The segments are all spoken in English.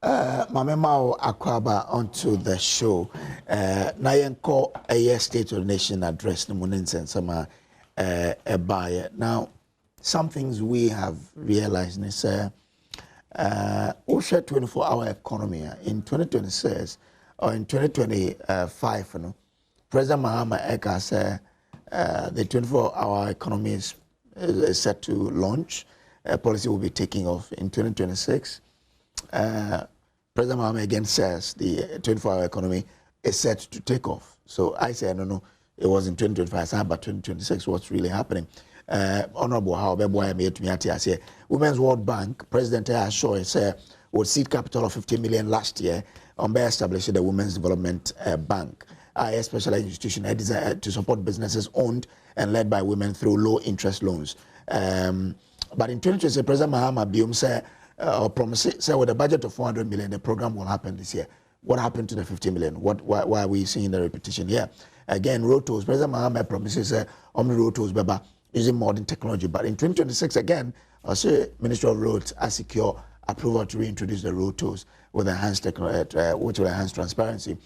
Mame Mao Akwaba onto the show. Na yenko a State of the Nation address no muninsen sama a buyer. Now, some things we have realized is OSHA 24-hour economy in 2026 or in 2025, you know, President Mahama Eka said the 24-hour economy is set to launch. Policy will be taking off in 2026. President Mahama again says the 24-hour economy is set to take off. So I say, no, it was in 2025, but 2026, what's really happening? Honorable I say, Women's World Bank, President Ashoy said, would seed capital of 50 million last year on by establishing the Women's Development Bank, a specialized institution designed to support businesses owned and led by women through low interest loans. But in 2020, President Mahama Biom said, or promised, say with a budget of 400 million, the program will happen this year. What happened to the 50 million? Why are we seeing the repetition here? Again, road tolls. President Mahama promises only road tolls, but using modern technology. But in 2026, again, I say Ministry of Roads has secured approval to reintroduce the road tolls with enhanced technology, which will enhance transparency.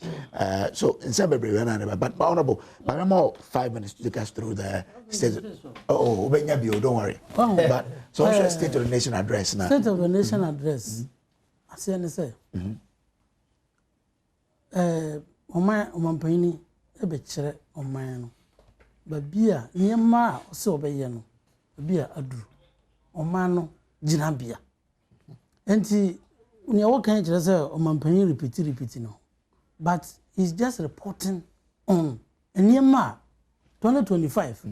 So in some way, but honorable, but I'm more 5 minutes to take us through the state. Oh, don't worry. Oh, but so State of the Nation address now. State of the Nation address. I say, Omampani, a betchere on my but beer near ma so bayano, beer adu, Omano, Jinabia. And he, when you walk in, Omampani repeating, but he's just reporting on a near ma 2025.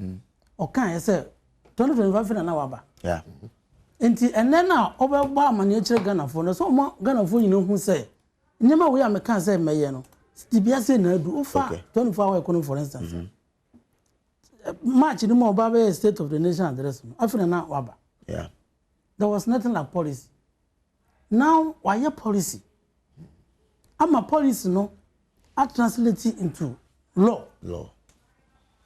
Or can I say 2025 in an hour? Yeah. And then now, over bar manager Ghana for so more Ghana for you know who say, never we am a cancer mayano. Stibiase na do ufa 24-hour economy for instance. March no more Baba State of the Nation address. After na waba. Yeah. There was nothing like policy. Now why your policy? I'm a policy no. I translate it into law.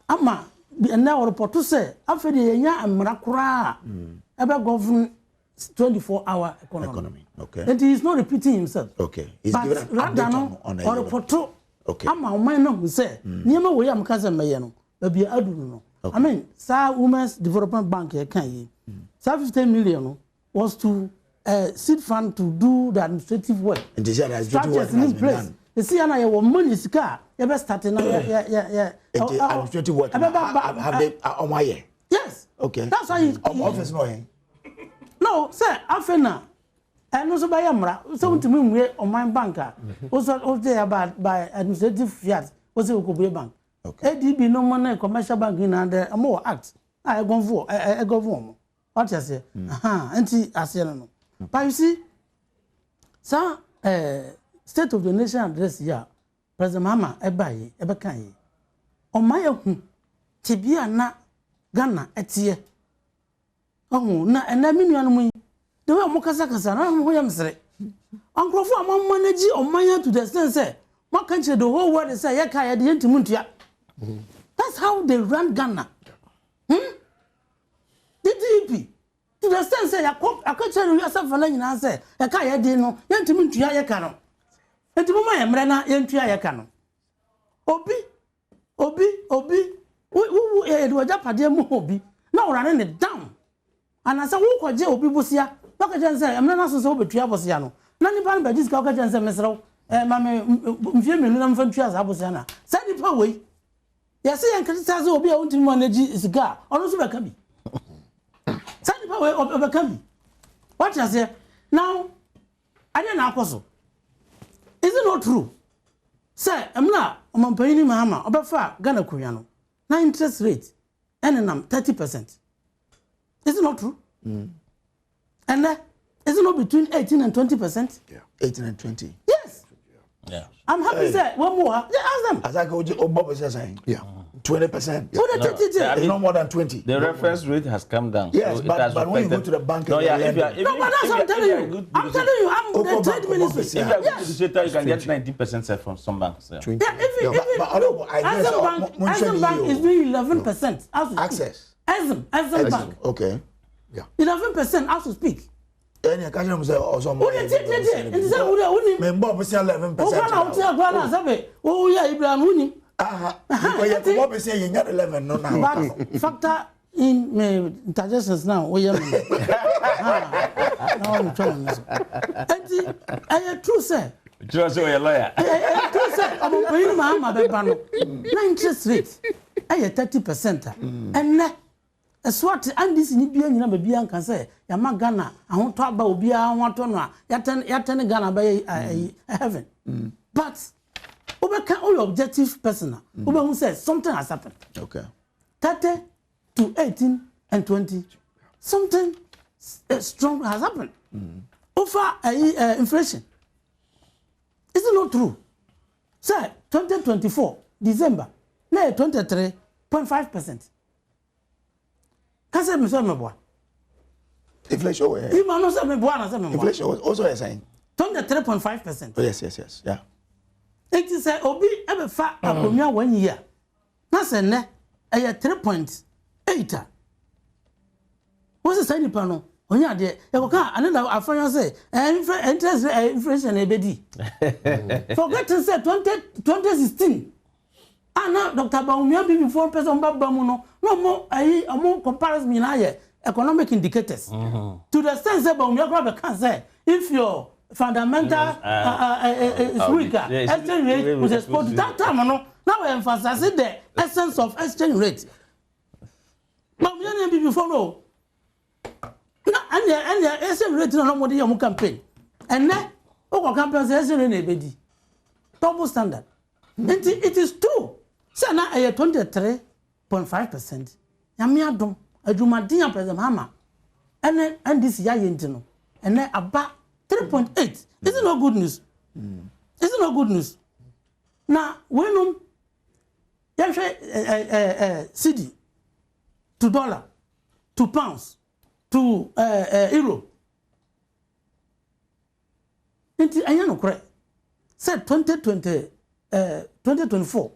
Ama and now report to say after the yenya amrakura about govern 24-hour economy. Okay. And he is not repeating himself. Okay. He's but given an update on or report. Okay. Ama man no who say niema we am kaza mayeno baby adu no. I mean, Sir Women's Development Bank can ye. Sir 15 million was to seed fund to do the administrative work. And this year has in place. You see, and I have money scar. You better start now. Yeah. Administrative work. Have they on my year? Yes. Okay. That's why office no. No, sir. Afena. And also by Amra. So to me, we on my banker. Also there about by administrative fiat. Was it Okobe Bank? Okay. ADB no money commercial bank in under a more act. I go for. I go for. What you say? Anti Asiano. But you see, sir. State of the Nation address here, President Mahama ebaye ebekan on my own tibia na Ghana etie oh na ena minuanu mu de we mo kasa na mo yam sere ankrofo am manage on my to the sense say mo kan the whole world say ye kai de entimu ntua. That's how they run Ghana. The DP to the sense say akọ you yourself for nyina say ye kai de no ye entimu ntua ye ka no. Enti mama emre na yentua ye ka no. Obi do japade mu obi na orane ne down. Anasa wo koje obi bosia. Baka janse emre na so so obetua bosia no. Na nipa na badis ka ka janse mesrew. Mama mfie menu na mfantua za bosia na. Sa nipa wei. Yesi yan criticize obi a untimi manage sika. Ono so beka bi. Sa nipa wei obeka bi. What you say? Now anya na akoso. Is it not true? Sir, Emla, Omampani Mahama, Obafa, Ghana Koreano, na interest rate, and 30%. Is it not true? And is it not between 18 and 20%? Yeah. 18 and 20. Yes. Yeah. I'm happy to say one more. Yeah, ask them. As I go to Bob is saying, 20%. It's no more than 20. The reference rate has come down. Yes, so but when you go to the bank, but that's what I'm telling you. I'm the trade minister. If you are good administrator, you can get 19% from some banks. Yeah. Adom Bank is doing 11% access. Adom Bank. Okay. Yeah. 11% as to speak. Any occasion was also more. It's a Men Bob is 11%. Oh, yeah, Ibrahim. Bob is saying you got 11. No, but factor in me digestions now. We are now I'm trying. I true say. Just a lawyer. True say. I'm paying my mother. Interest rate. I 30%. And a swat and this in Ibian number Bian can say, Yamagana, I won't talk about Bia, I want to know, Yatan Ghana by heaven. But overcome all objective persona. Uber who says something has happened. Okay. 30 to 18 and 20. Something strong has happened. Over inflation. Is it not true? Sir, 2024, December, 23.5%. Kase me so me boa. Inflation where? You man no say me boa na say me boa. Inflation was also a sign. 23.5%. Oh yes. Yeah. It is say obi e be fa akonwa 1 year. Na say ne e 3.8. What's the sign pa no? Onya de e ko ka another afanya say interest inflation e be di. Forget to say 2016. Now, Dr. Baumia be before person Babamuno, no more among comparison in higher economic indicators. To the sense that Baumia can say if your fundamental is weaker, exchange rate was exposed that time. Now I emphasize the essence of exchange rate. Baumia be before no. And the exchange rate no more the campaign. And then, campaign exchange rate double standard. It is true. Say na 23.5%. Yami Adom, Adumadian President Hama. And this year no. And then about 3.8. Is it not good news? Is it not good news? Now, when CD to dollar, to pounds, to euro. Inti ayano correct. Said 2024.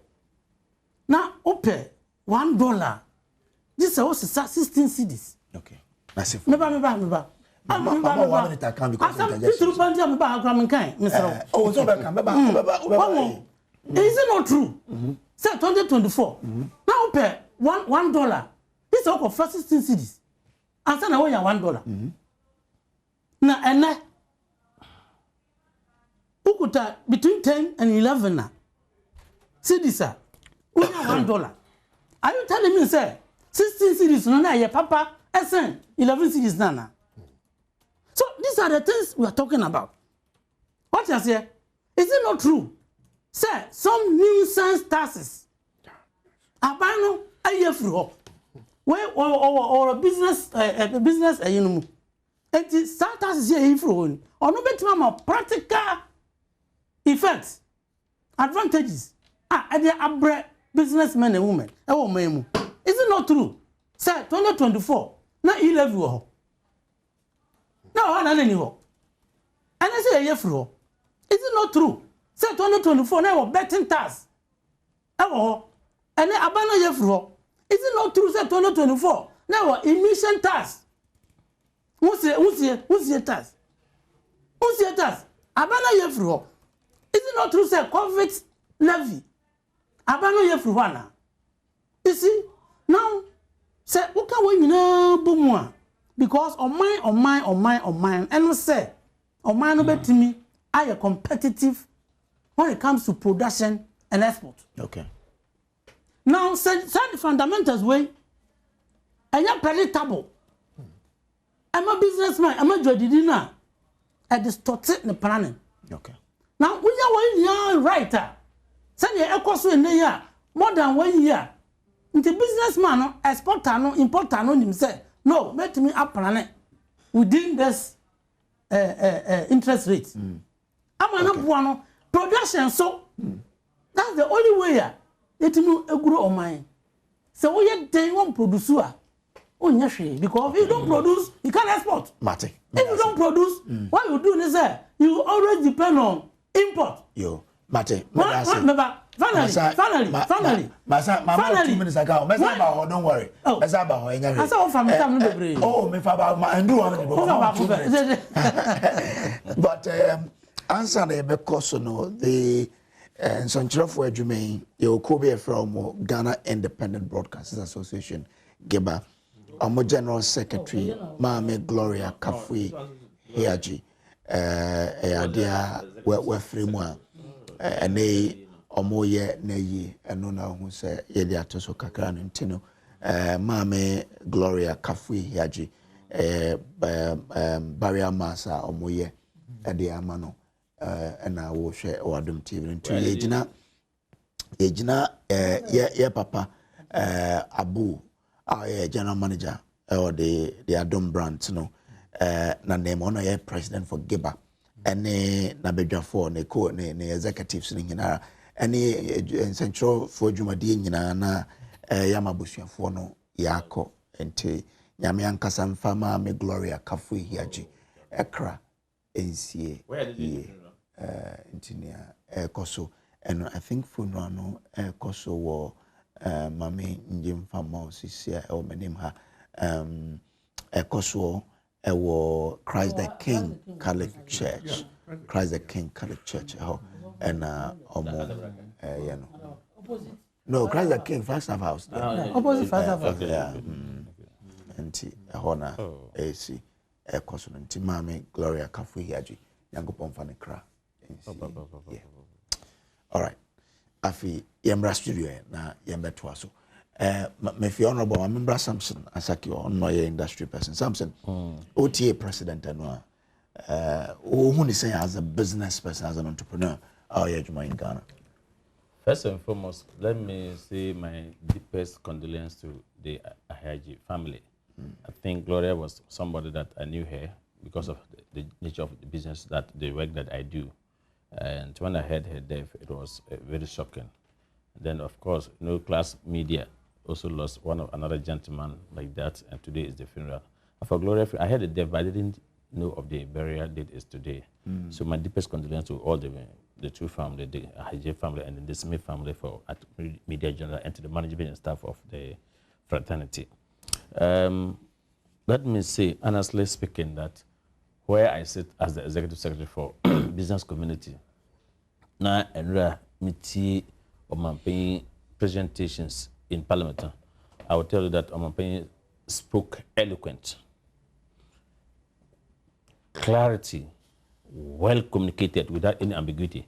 Now, open $1. This is also 16 cedis. Okay. That's it. Meba. Is it not true? Say 2024. Now, open $1. This is also 16 cedis. And now we are $1. Now, and now, ukuta between 10 and 11 now. Cedis. We have $1. Are you telling me, sir, 16 cities, no, yeah, Papa, SN, 11 cities, Nana? So these are the things we are talking about. What you say? Is it not true? Sir, some nuisance taxes. Abano, a year through. Where or a business, you know, and the taxes here through. Or no better, practical effects, advantages. And they are businessmen and women. Is it not true? Sir, 2024. Now 11 years. Now I don't know. And I say a year through. Is it not true? Sir, 2024. Now betting tax. And then abandon year through. Is it not true? Sir, 2024. Now emission tax. Who's your tax? Abandon year through. Is it not true? Sir, COVID levy. Abano ye fruwana. You see, now, say, uka we na bumwa. Because on mine, and say, on mine no bet me, I am competitive when it comes to production and export. Okay. Now, say the fundamentals way, I am predictable. I'm a businessman, I'm a judidina. I distorted the planning. Okay. Now, we are writer. Send your echoes in the year more than 1 year. The businessman, exporter, no importer, no himself. No, let me up planet within this interest rate. I'm not one production, so that's the only way. It will grow on mine. So we are day one producer. Oh, yes, because if you don't produce, you can't export. Mate. If you don't produce, what you do is that you always depend on import. Yo. Mate, Finally. Mama 2 minutes ago. Don't worry. I saw family time. Oh, me and do one. But answer the because the Sanchiro Jumain, you could be from Ghana Independent Broadcasters Association, GEBA. I'm General Secretary, Mame Gloria Kafui Hiaji. Idea we're free more. And they omoye neyi enona hu se yeli atoso kakra no ntino Mame Gloria Kafui Hiaji barrier massa omoye ede amano na wo hwe Adom TV ntu yegina ye papa Abu our general manager or the Adom brand no na name ono ye president for GEBA ene na bedwafo ne co ne executives ni nyina ene central for dwumadi nyina na yamabusuafo no yakọ ente nyame ankasa mfama me Gloria Kafui Hiaji ekra ensie entinia koso and I think funeral no koso wo mame njimfama osisia o menim ha koso ewo Christ the King Catholic Church. Christ the King Catholic Church. And you know. No, Christ the King First House. Opposite First House. Yeah. And Hona AC Consonant Mame Gloria Kafui Hiaji. Yango Pomfane Kra. All right. Afi Yembra Studio na Yembe Twaso. Me fi honorable member Samson Asaki on my industry person Samson OTA president and who is saying as a business person, as an entrepreneur, how are you in Ghana? First and foremost, let me say my deepest condolence to the Ahaji family. I think Gloria was somebody that I knew her because of the nature of the business, the work that I do. And when I heard her death, it was very shocking. Then, of course, class media also lost another gentleman like that, and today is the funeral. For Gloria, I heard the death, but I didn't know of the burial date is today. So my deepest condolence to all the two family, the Ahaji family and the Smith family for at Media General and to the management and staff of the fraternity. Let me say, honestly speaking, that where I sit as the executive secretary for business community, now and meeting or my presentations in Parliament, I will tell you that Omampeni spoke eloquent, clarity, well communicated without any ambiguity.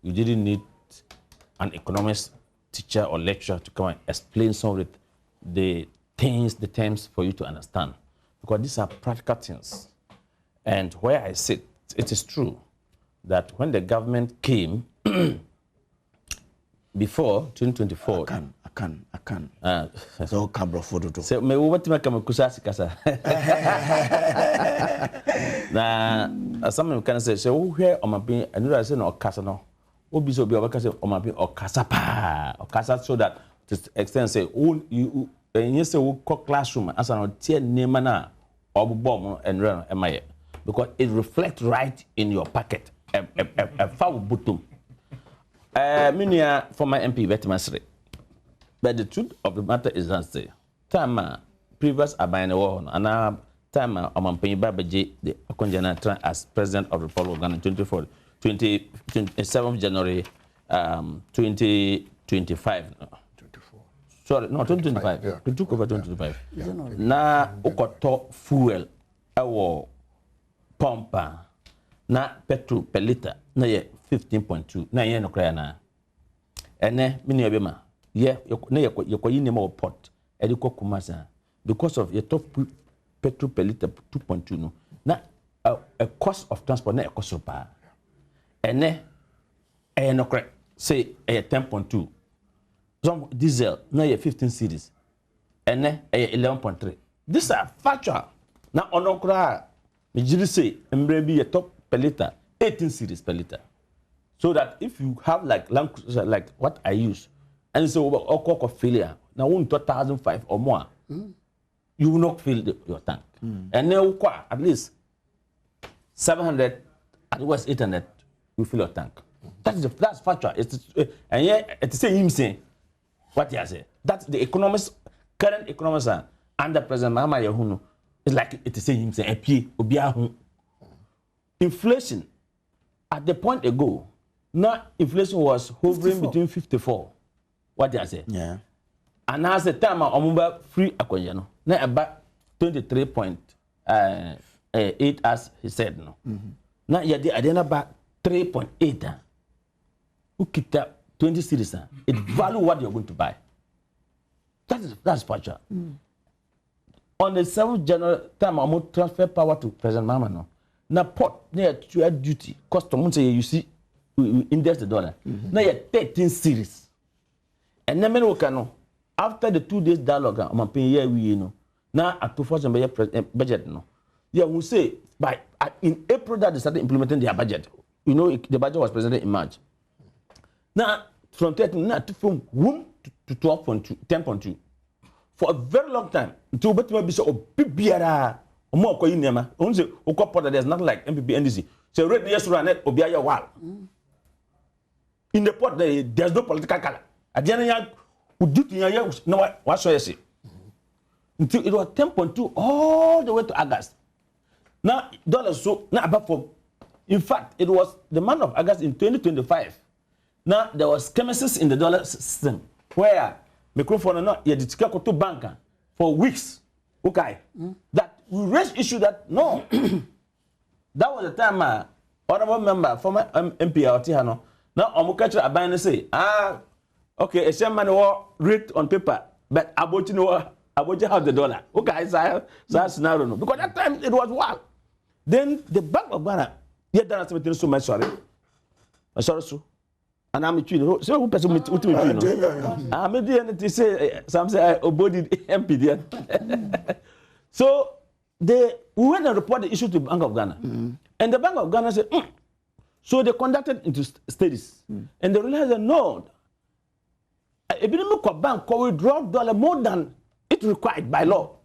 You didn't need an economist teacher or lecturer to come and explain some of the things, the terms for you to understand, because these are practical things. And where I sit, it is true that when the government came before 2024, I can. So Cabro photo. So me what me come kusasi kasa. Na some can say so where on my being another say no kasa no. Obi so be obaka say on my being okasa pa. Okasa so that to extent say you say we classroom as an tie name na obobom and run emaye because it reflects right in your packet. A foul bottom. Minia for my MP Vetmasre. But the truth of the matter is that time previous abine war and now time I'm paying Babaji the Okonjana as president of the Republic of Ghana 27th January 2025. 24. Sorry, no 2025. Yeah. We took over 2025. Yeah. Na ukoto fuel awo pompa na petrol per liter na ye 15.2 na ye no kra na ene mini obema yeah, you pot because of your top petrol per liter 2.2 no. Now a cost of transport na a cost of power. And then no correct say a 10.2. Some diesel na 15 cedis. And then a 11.3. These are factual. Now onokra me say embre a top per liter 18 cedis per liter. So that if you have like what I use and so or failure now 1,005 or more, you will not fill your tank. And now at least 700 at worst 800 you fill your tank. That's factual. And yet, it's the same saying what you say. That's the economists, current economists are under President Mahama Yahuno. It's like it's the same saying. Inflation at the point ago, now inflation was hovering 54. Between 54. What you say? Yeah. And as the time of free acquisition, now about 23.8 as he said no. Now you are about 3.8. Who keep that 20 cities? It value what you're going to buy. That's factual. On the 7th January time, I'm going to transfer power to President Mahama now. Now port near to duty custom say you see we index the dollar. Now you 13 series. And then after the 2 days dialogue, I'm paying here we know. Now at 2,000 budget no. Yeah, we say in April that they started implementing their budget. You know the budget was presented in March. Now from 13 now from 1 to 12.2, 10.2 for a very long time until but maybe so biara more ko yinema on say okopota there's nothing like MPP NDC so rate yes run net obiaya wall in the port there's no political color adiana ya udutu ya no what so say until it was 10.2 all the way to August. Now dollars so now about for in fact it was the month of August in 2025. Now there was chemists in the dollar system where microphone no you did to bank for weeks. Okay. That we raised issue that no. That was the time honorable member former MP Otihano. Now Omukachra Abane say okay, a share money war rate on paper, but about have the dollar. Okay, so scenario no. Because that time it was wild. Then the Bank of Ghana, yet done something so much sorry. Sorry, so. And I'm a twin. So who person with me? I'm a dear to say some say body MP there. So we went and reported the issue to the Bank of Ghana. And the Bank of Ghana said, So they conducted into studies. And they realized that no, a bank will withdraw dollar more than it required by law.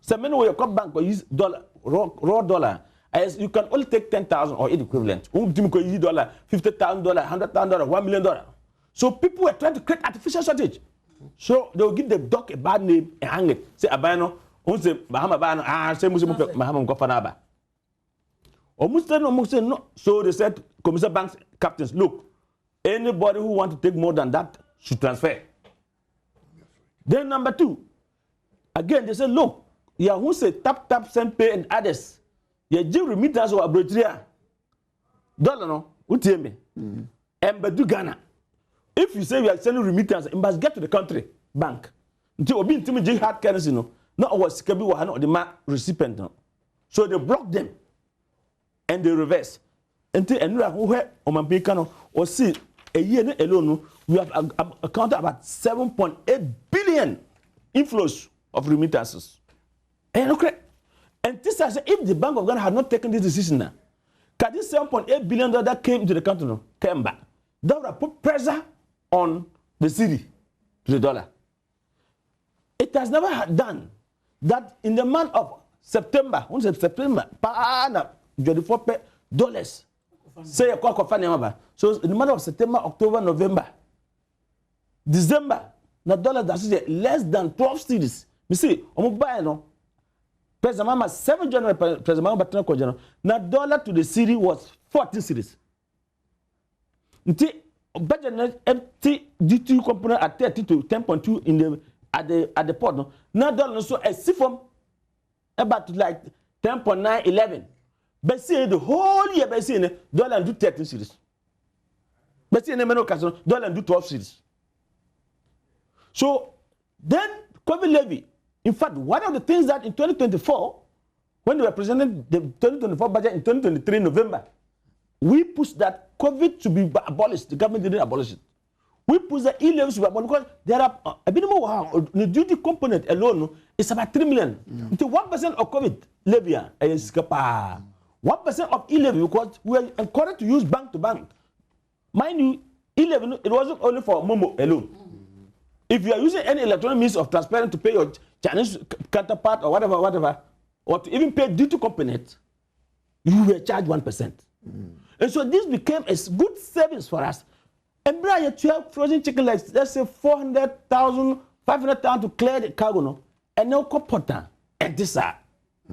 So many way your bank will use dollar, raw dollar. As you can only take 10,000 or its equivalent. $50,000, $100,000, $1 million. So people were trying to create artificial shortage. So they will give the dog a bad name and hang it. Say Abano, say Bahama Bano, say Muslim Mahama Gofanaba. Almost no. So they said, Commercial Bank captains, look, anybody who wants to take more than that should transfer. Then number 2, again they said, look, who say tap, send pay and others. You give remittance or Abrotia. Dollar no, what do you mean? And but do Ghana. If you say we are sending remittance, it must get to the country bank. Until we be hard currency no, not was Kabi or the recipient no. So they block them and they reverse. Until another who had Omambikano or see a year alone, we have accounted about 7.8 billion inflows of remittances. And okay. And this is if the Bank of Ghana had not taken this decision now, can this $7.8 billion that came into the country came back? That would have put pressure on the city to the dollar. It has never done that in the month of September, $24 say a so in the month of September, October, November, December, the dollar that's less than 12 cities. You see, President Mahama 7 January, President Mahama Batana Kojano. Now dollar to the city was 14 cities. Until budget empty D2 component at 30 to 10.2 in the at the port. No? Now dollar so a from about like 10.9, 11. But see the whole year, but see dollar do 13 cities. But see no casino dollar do 12 cities. So then COVID levy. In fact, one of the things that in 2024, when they were presenting the 2024 budget in 2023 November, we pushed that COVID to be abolished. The government didn't abolish it. We pushed the e-levies to be abolished because there are a bit more. The duty component alone is about 3 million. Until 1% of COVID levy is 1% of e-levy because we are encouraged to use bank to bank. Mind you, e-levy, it wasn't only for Momo alone. If you are using any electronic means of transparent to pay your Chinese counterpart or whatever, or to even pay duty component, you will charge 1%. And so this became a good service for us. And bring your 12 frozen chicken legs, let's say 400,000, 500,000 to clear the cargo, no? And no copota. And this are.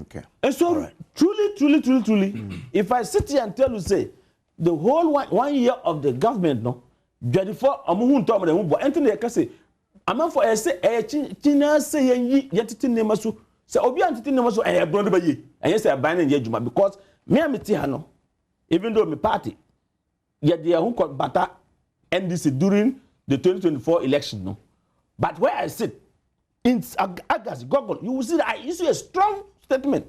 Okay. And so, truly, if I sit here and tell you, say, the whole 1 year of the government, no, 24, Anthony, I can say, I'm for a say, China say, yet nemasu, say, Obi Antiti nemasu, and a brother by ye, and yes, I ban in Yejuma, because me and Mitiano, even though my party, yet they are who got butter NDC during the 2024 election, no. But where I sit, in August, Google, you will see that I issue a strong statement.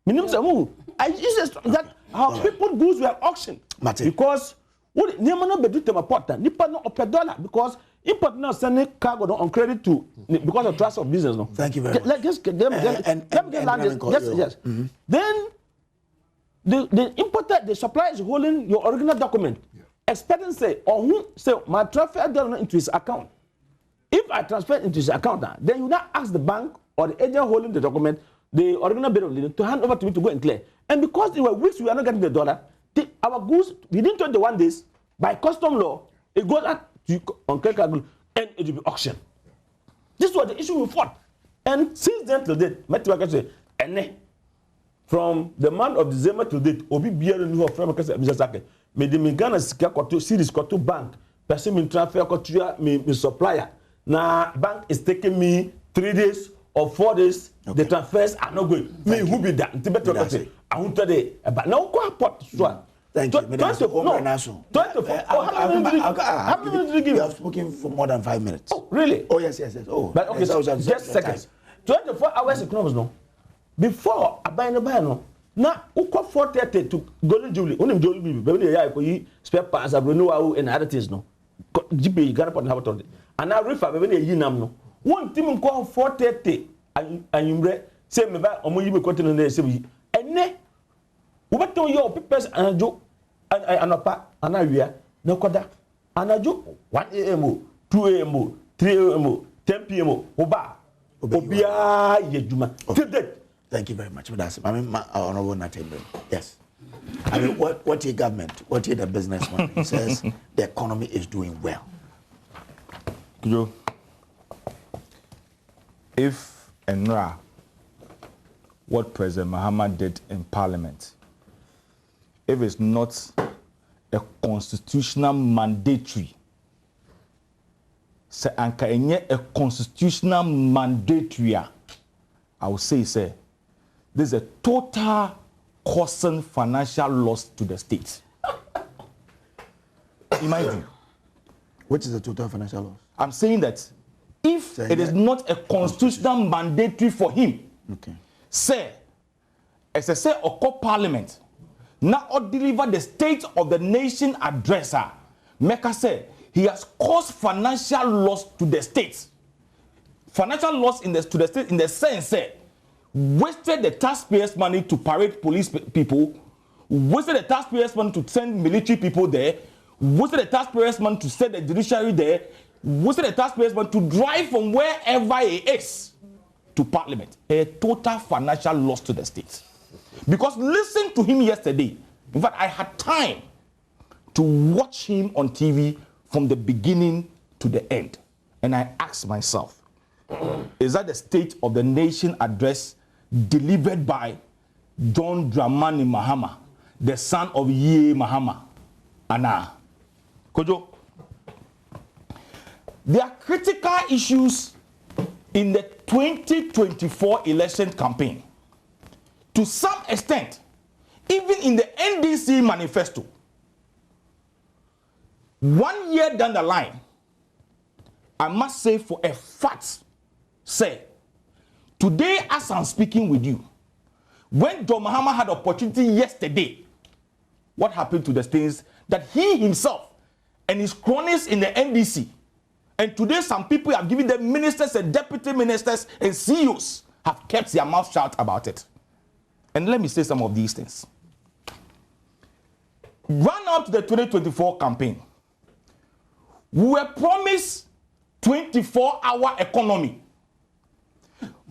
I issue that how people goods were auctioned. Because what never not be do them important. Nipa no per dollar because import now sending cargo on credit to because of trust of business. No. Thank you very much. Let me get landed. Yes. Mm-hmm. Then the importer, the supplier is holding your original document, expecting say or who say my transfer dollar into his account. If I transfer into his account, then you now ask the bank or the agent holding the document, the original bill of lading, to hand over to me to go and clear. And because it were weeks we are not getting the dollar, our goods within 21 days by custom law, it goes out to on credit card and it will be auctioned. This was the issue we fought. And since then till date, from the month of December to date, Obi Bier knew of Frama Casa business sake. Me the Mingana Sika Koto series Koto bank, person me transfer Kotua me supplier. Now bank is taking me 3 days or 4 days. Okay. The transfers are not going. Me who be that? I want to but now go port. Thank you. How many minutes did you give? You have spoken for more than 5 minutes. Oh, really? Oh, yes. Oh, but okay, so just seconds. 24 hours economics, no? Before I buy no. Now, uko 4:30 to Golden Jubilee. Only Jubilee, baby, yeah, you spare parts, I renew and other things, no. GP, Ghana Port Harbour. And now, refer, baby, you know. One team call 4:30, and you say, me back, or you continue there, say, and ne, what do your papers and a joke, and a part, and a year, no coda, and a joke, 1 a.m., 2 a.m., 3 a.m., 10 p.m., Oba, Obia, Yejuma. Thank you very much. I mean, honorable Nathan. Yes. I mean, what your government, what your businessman says, the economy is doing well. Joe, if Nnawotwe, what President Mahama did in Parliament, if it's not a constitutional mandatory, say anka enye a constitutional mandatory, I would say, there's a total causing financial loss to the state. In my view. Which is the total financial loss? I'm saying that if it is not a constitutional mandatory for him, say, as I say, or Parliament, now or deliver the State of the Nation addresser, Mecca said he has caused financial loss to the state. Financial loss to the state in the sense that wasted the taxpayers' money to parade police people, wasted the taxpayers' money to send military people there, wasted the taxpayers' money to send the judiciary there, wasted the taxpayers' money to drive from wherever it is to Parliament. A total financial loss to the state. Because listen to him yesterday. In fact, I had time to watch him on TV from the beginning to the end. And I asked myself, is that the State of the Nation address delivered by John Dramani Mahama, the son of Ye Mahama? Anna. Kojo, there are critical issues in the 2024 election campaign. To some extent, even in the NDC manifesto, 1 year down the line, I must say for a fact, say, today as I'm speaking with you, when John Mahama had opportunity yesterday, what happened to the things that he himself and his cronies in the NDC, and today some people have given them ministers and deputy ministers and CEOs have kept their mouth shut about it. And let me say some of these things. Run up to the 2024 campaign, we were promised 24-hour economy.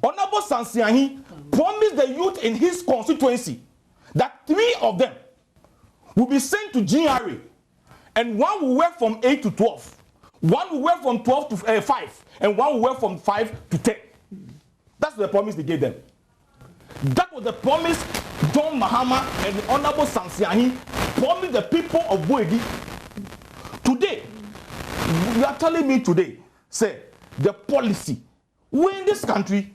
Honorable Sansiahi promised the youth in his constituency that 3 of them will be sent to GRA, and one will work from 8 to 12. One will work from 12 to 5, and one will work from 5 to 10. That's the promise they gave them. That was the promise John Mahama and the Honorable Sansiahi promised the people of Boegi. Today, you are telling me today, say, the policy in this country,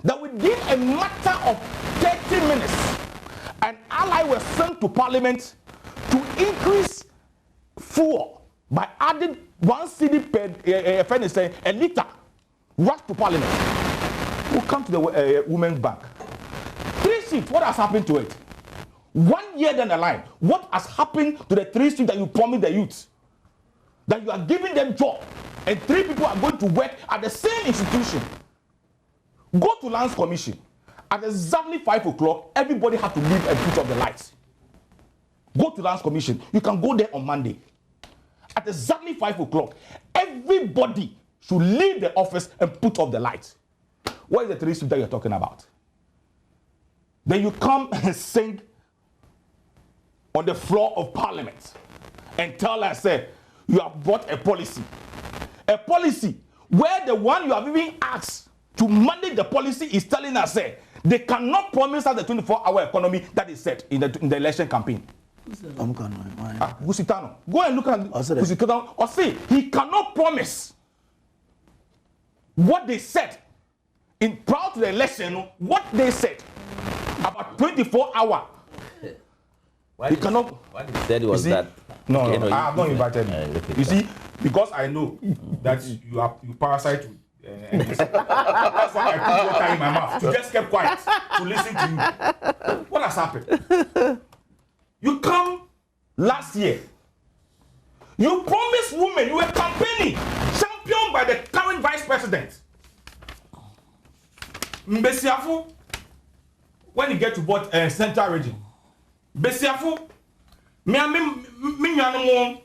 that within a matter of 30 minutes, an ally was sent to Parliament to increase fuel by adding 1 cedi per a liter, rush to Parliament. We'll come to the Women's Bank. 3 seats, what has happened to it? 1 year down the line, what has happened to the 3 seats that you promised the youth? That you are giving them job, and 3 people are going to work at the same institution. Go to Lands Commission. At exactly 5 o'clock, everybody had to leave and put off the lights. Go to Lands Commission. You can go there on Monday. At exactly 5 o'clock, everybody should leave the office and put off the lights. What is the 3 seats that you're talking about? Then you come and sing on the floor of Parliament and tell us, say, you have brought a policy. A policy where the one you have even asked to manage the policy is telling us, say, they cannot promise us the 24-hour economy that is set in the election campaign. Gusitano. Go and look at Gusitano. Or say, he cannot promise what they said prior to the election, what they said about 24-hour. He cannot. What he said was that. No, I have not invited you. You see, because I know that you parasite. That's why I put water in my mouth. You just kept quiet to listen to you. What has happened? You come last year. You promised women, you were campaigning, championed by the current vice president. Mbesiafu, when you get to both central region, Mbesiafu, me nyanom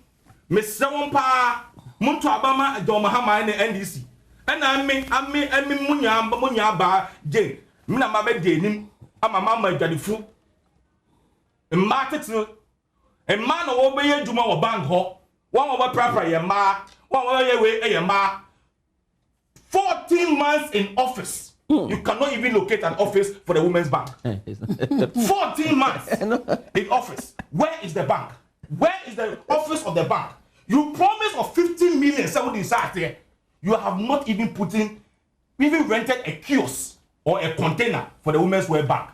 me sewon pa muntu abama Adom Mahama ne NDC ena me munya ba je me na ma be de nim ama mama adwadifu mma tetu mma no wo be adwuma wo bank ho one wo prapra ye ma one wo ye we ye ma 14 months in office. You cannot even locate an office for the Women's Bank. 14 months in office. Where is the bank? Where is the office of the bank? You promised of 15 million somebody inside there. You have not even rented a kiosk or a container for the Women's Wear Bank.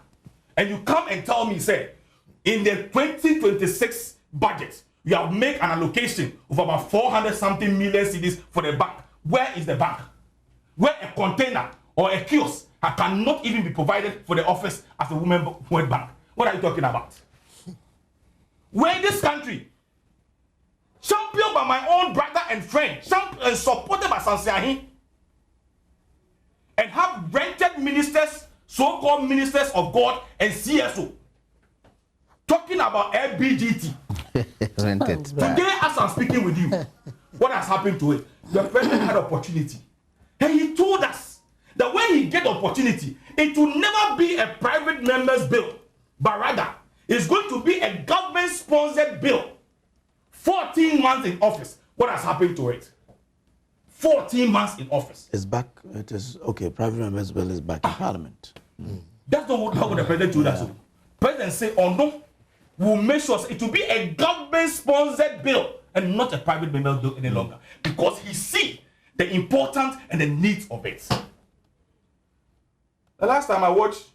And you come and tell me, say, in the 2026 budget, you have made an allocation of about 400 something million cedis for the bank. Where is the bank? Where a container or a kiosk cannot even be provided for the office as a Women's Wear Bank. What are you talking about? We're in this country, championed by my own brother and friend, supported by Sansiahi, and have rented ministers, so-called ministers of God and CSO, talking about LBGT. Rented. Today, as I'm speaking with you, what has happened to it? The president had opportunity, and he told us that when he get opportunity, it will never be a private member's bill, but rather it's going to be a government-sponsored bill. 14 months in office. What has happened to it? 14 months in office. It's back. It is okay. Private member's bill is back in Parliament. That's not what the president told us. President say, "Oh no, we'll make sure it will be a government-sponsored bill and not a private member's bill any longer, because he see the importance and the needs of it." The last time I watched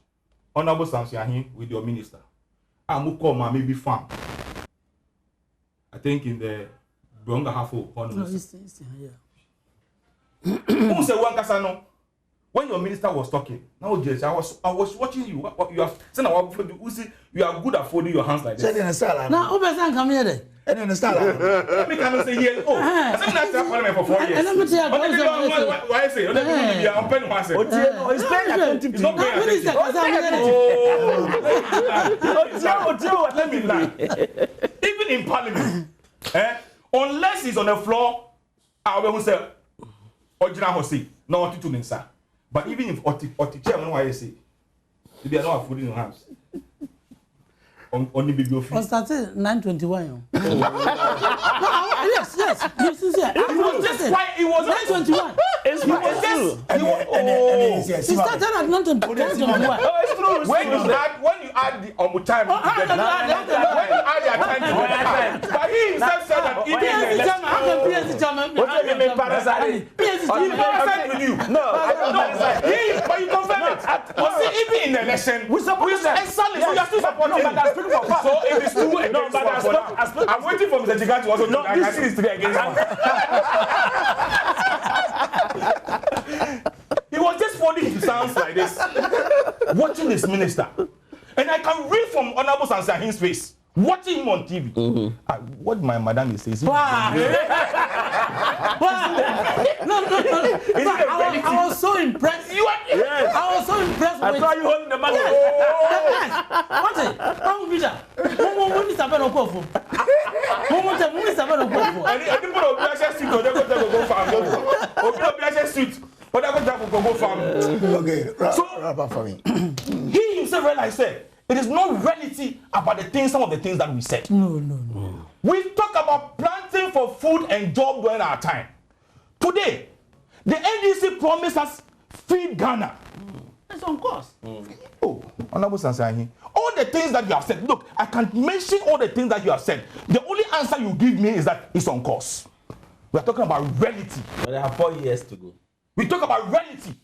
Honorable Sansiahi with your minister, I'm call my maybe farm. I think in the Bronga Hafo. When your minister was talking, now I was watching you. What you have said, you are good at folding your hands like this. Now, Obesan come here. And understand. Let me come and say here. Oh, I said that's Parliament for 4 years. And let me tell you, why I say? I'm paying myself. It's It's not paying attention. Let me lie. Even in Parliament, unless he's on the floor, I will say, "Ojina Hosi, no to Mensa." But even if Oti chairman, why I say, they are not folding your hands. on the bibliography. On started 921. Yes. This is it. It was just why it was 921. It's He started at 921. When you add the time together, when you add their time together, but he himself said that even in the election, what do you mean parasite? Parasite with you? No, I don't parasite. But you confirm it. You see, even in the election, we support them. Exactly. So you are still supporting. So it is two against one. I'm waiting for Mr. Jiga to also know. I can see this 3 against 1. He was just folding his sounds like this, watching this minister. And I can read from Honorable Sansahin's face, watching him on TV. What my madam is saying. No. I was so impressed. Yes. I was so impressed with. I saw you holding the money. What's it? Wrong vision. When is Abel Okofo? When is Abel Okofo? And the people of Biasha Street, they go farm. Of Biasha Street, but they go farm. Okay, So wrap up for me. he himself realized that it is not reality about the things, some of the things that we said. No. We talk about planting for food and job during our time. Today, the NDC promised us feed Ghana. It's on course. Oh, Honorable Sansahin, all the things that you have said, look, I can't mention all the things that you have said. The only answer you give me is that it's on course. We are talking about reality. But they have 4 years to go. We talk about reality.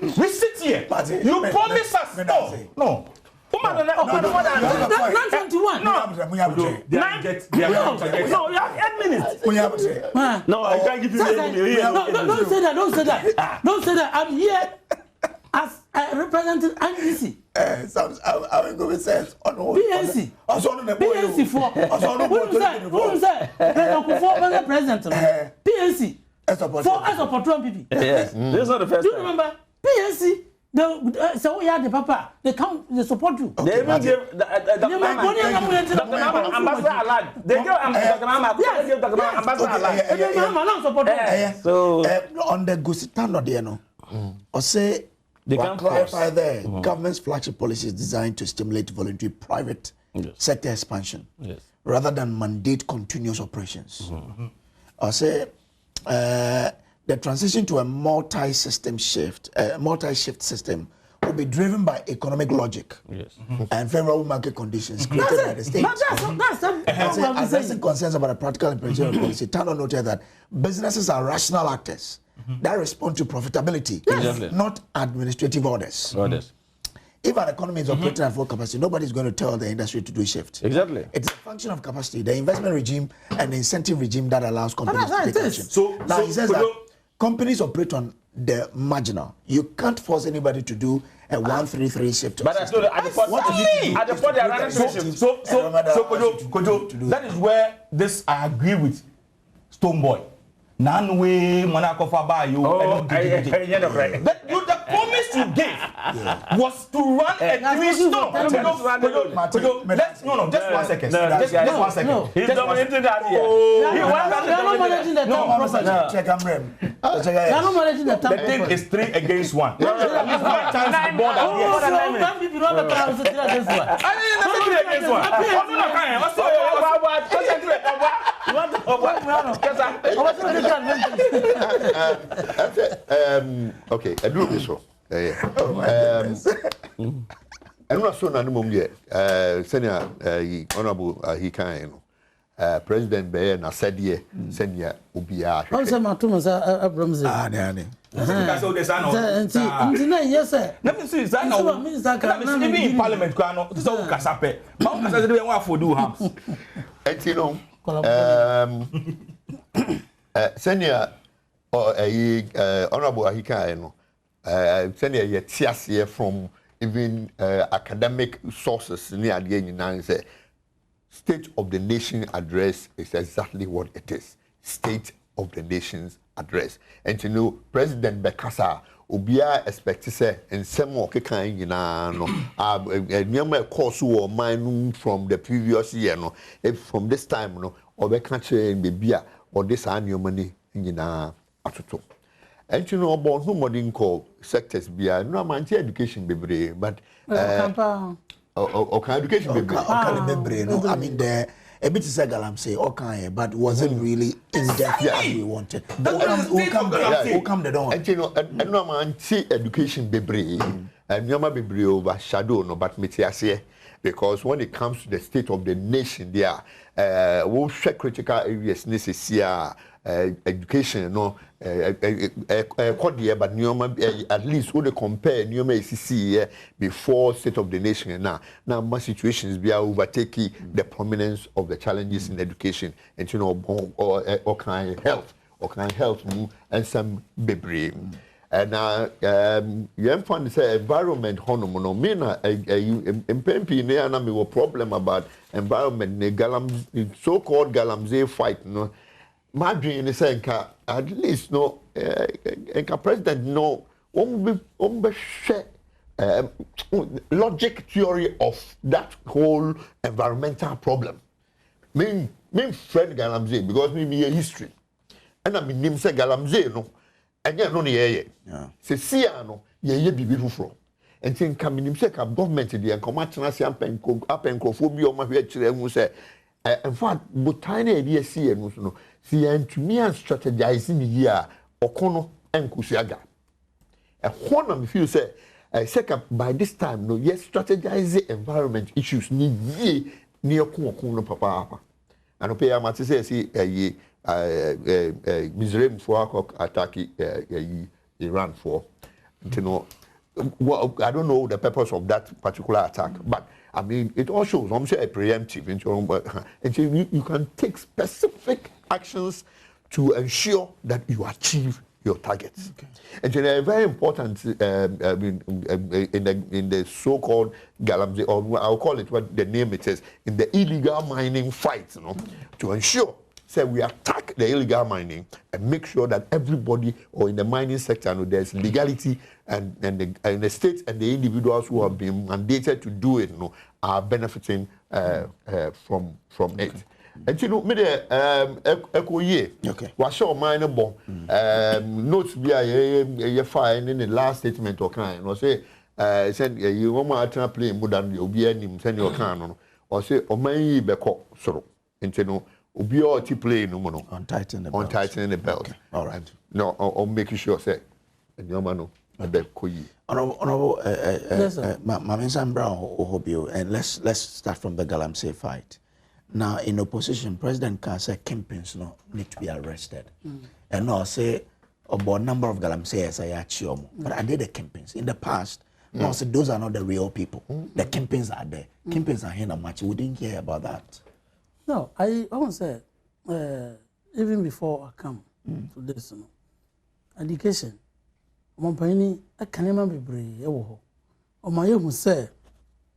We sit here. You promise us. No. 921. No, you have 8 minutes. No, I can't give you 8 minutes. Don't say that. I'm here as a representative NDC. I'm going to say PNC. PNC for. Who say? President. PNC. For as a patron PP. Yes. This is not the first time. Do you remember? PNC. So we had the papa. They support you. They even give Dr. Ambassador Alad. They give Dr. Ambassador Alad. So on the Gusitano, or say they can clarify there. Government's flagship policy is designed to stimulate voluntary private sector expansion rather than mandate continuous operations. Or say the transition to a multi-shift system will be driven by economic logic and favorable market conditions created by the state. Addressing concerns about the practical implementation of policy, Tano noted that businesses are rational actors that respond to profitability, not administrative orders. If an economy is operating at full capacity, nobody is going to tell the industry to do shift. Exactly. It's a function of capacity, the investment regime and the incentive regime that allows companies to take action. Now he says that companies operate on the marginal. You can't force anybody to do a 1-3-3 shift. But at the point they are running shift. So Kojo, that is where this I agree with Stoneboy. Nanwe Monaco ba you. The promise you gave was to run a 3-stop. Just 1 second. Just 1 second. He's dominating that here. He wants the thing is 3 against 1. Okay, I do this one. I'm not so anymore yet. Senior Honorable he can. President Bayer na said ye senior Ubia. I'm saying my two months Abrams. Yes, sir. Let me see. Even in Parliament, this is all Casape. Mount Casape, they want to do house. And you know, senior Honorable Ahika, senior yet from even academic sources near the end. State of the Nation address is exactly what it is. State of the Nation's address. And you know, President Bekasa, Ubia expected say, and some more kind course or mine from the previous year, no, if from this time, no, or the country in Bibia, or this annual money in Atuto. And you know about who modern call sectors be no man education be but education be great. I mean, a bit is a galamsey, okay, but wasn't really in depth as we wanted. Who come the door? And you know, and no man see education be brave, and no man be brave overshadow no, but metiase. Because when it comes to the state of the nation, there, we'll share critical areas necessary. Education, no, but at least would compare Newma before state of the nation now my situations be overtaking the prominence of the challenges in education and you know or kind of health and some baby. And you find say environment honomono mean impempi ne na me problem about environment ne galam so-called galamsey fight no. My dream is saying at least no president no share logic theory of that whole environmental problem. Me friend Galamsey because me a history. And I mean say Galamsey no and yeah no yeah. Se sia no ye bibi fufuro. And think come nim say government dey and come atena up and crofobia o ma hwe kire hu say in fact but tiny idea see no see and to me and strategizing here okono enkusuaga a one me feel say second by this time no yes strategize environment issues need ye near no papa and pay am say see Israel for attack Iran for you know well, I don't know the purpose of that particular attack, but I mean, it all shows, I'm saying, a preemptive, and so you can take specific actions to ensure that you achieve your targets. Okay. And so they're very important in the so-called Galamsey, or I'll call it what the name it is, in the illegal mining fight, you know, to ensure say we attack the illegal mining and make sure that everybody or in the mining sector there's legality and the state and the individuals who have been mandated to do it are benefiting from it. And you know, me the echo ye. Okay. Was show mine bon. Notes be a fine in the last statement or kind. Or say said you want to play more than you be any send your can or say o may be caught so. And you know. Obi or play no mono on tightening the belt. Okay. All right. No, or making sure say and your man Honorable Maminsan Brown Ohobio, and let's start from the Galamsey fight. Now in opposition, President can say Kempins need to be arrested. And now say about number of Galamseyers I actually but I did the Kempins. In the past, now say those are not the real people. The Kempins are there. Kempins are here much. We didn't hear about that. No, I won't say, even before I come to this, education, my penny, I can't remember brave. Or my young say,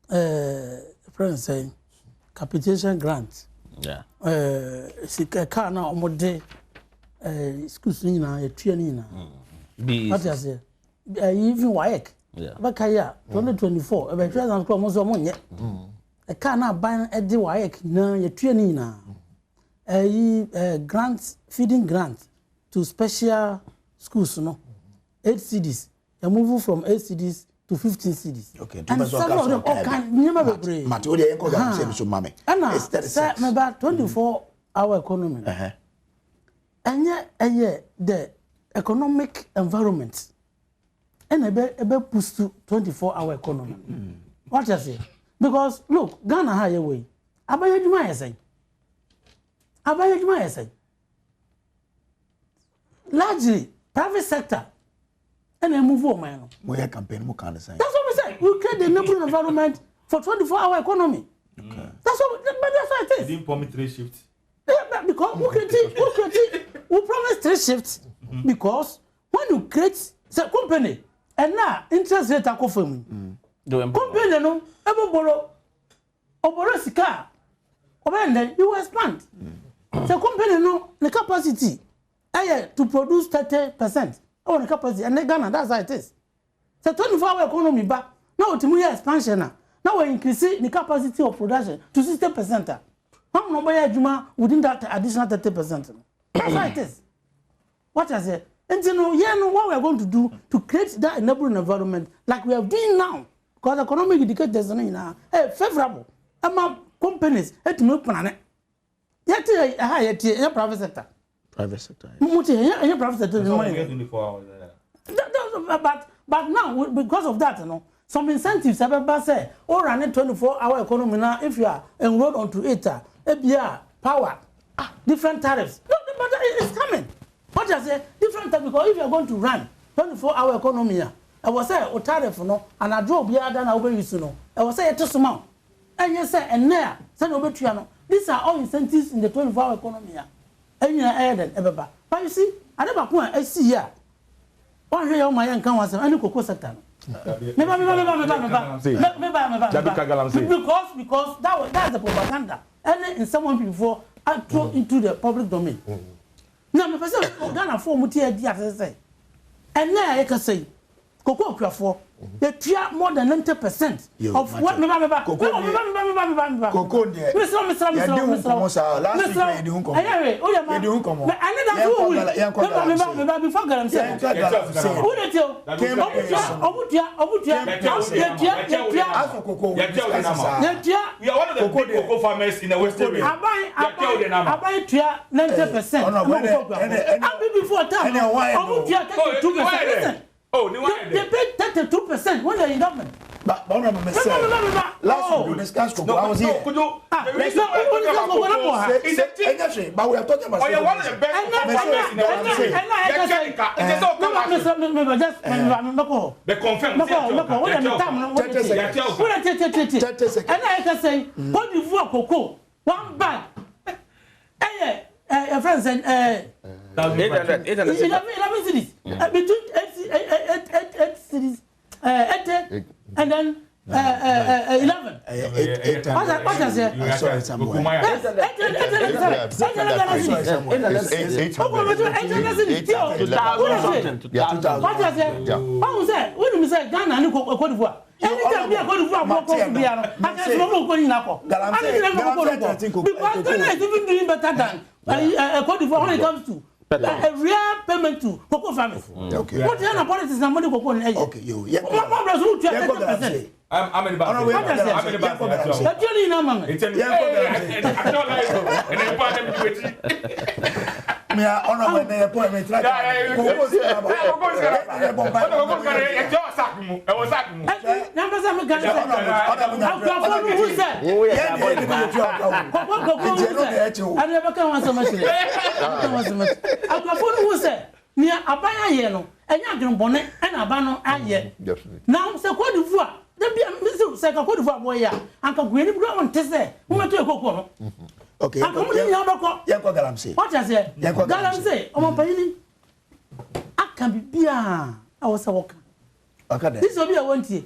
friend saying, capitation grant. Yeah. See, a car now on what day, excuse me, a training. What I say, even WAEC. Yeah. Bakaya, 2024, about 2000 almost a month. A car now buying at the WAEC, no, you're training now. Grant, feeding grant to special schools, 8 CDs. A move from 8 CDs to 15 CDs. Okay, and some of them all kind never be. Matthew, it's about 24-hour economy. And yet, the economic environment and a push to 24-hour economy. What I say? Because look, Ghana highway. Abayajuma say. Largely private sector and a move on man. We have campaign more kind of say. That's what we say. We create the natural environment for 24-hour economy. Okay. That's what it is. You didn't promise 3 shifts. Yeah, because we promise 3 shifts because when you create a company and now interest rate are confirming. Company no ever borrow sika and then you expand. The company no the capacity to produce 30% of the capacity and Ghana that's how it is. The 24-hour economy back now to move expansion now we're increasing the capacity of production to 60%. How much Juma within that additional 30%? That's how it is. What I say, and you know, what we are going to do to create that enabling environment like we are doing now. because economic indicators na favorable ama companies etumi plan ne yet yet private sector muti yet private sector but now because of that some incentives have say or run a 24-hour economy now if you are enrolled onto it power different tariffs but it's coming what I say different tariffs because if you are going to run 24-hour economy I was say o tariff no and I draw bia than I will use no I was say it to small and you say and there say no betua no these are all incentives in the 24-hour economy and you are then ever but you see I never go I see here one here my young can was any cocoa sector because that's the propaganda and in someone before I throw into the public domain now my person Ghana for mutia say and now I can say cocoa for they tear more than 90% of what Oh, they paid 32% when they're in government. But last week we discussed cocoa. I was here. But we are talking about one of the best the confirm. One bag. Friends and 800 11 cities between 8 cities 8 and then 11 what I say sorry somewhere Ghana and Cote d'Ivoire anytime we are going to I can't because Ghana is even doing better than Cote d'Ivoire when it comes to a real payment to cocoa farmers. Okay. What kind of politics is money cocoa? Okay, you. Yeah. I'm in the me honor my appointment like okay. What I say? Galamsey, I can be beer. I was a walker. This will be a 1 year.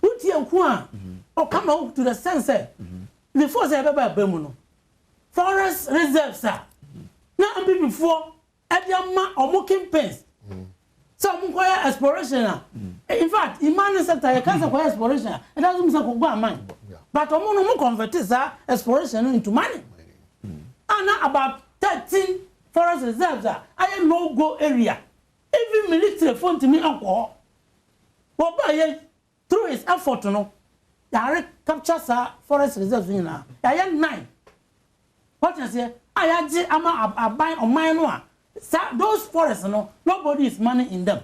Put your qua or come out to the sensor before they ever buy Bemuno. Forest reserves, sir. Now, before Adom or Moking Pens. Some inquire exploration. In fact, in man sector, you can't acquire exploration. It doesn't go mine. But Omono converts exploration into money. And now about 13 forest reserves are a no-go area. Even military phone to me uncle. But by through his effort to know, direct capture forest reserves in now. I am 9. What I say? I am buying on mine. Those forests, nobody is money in them.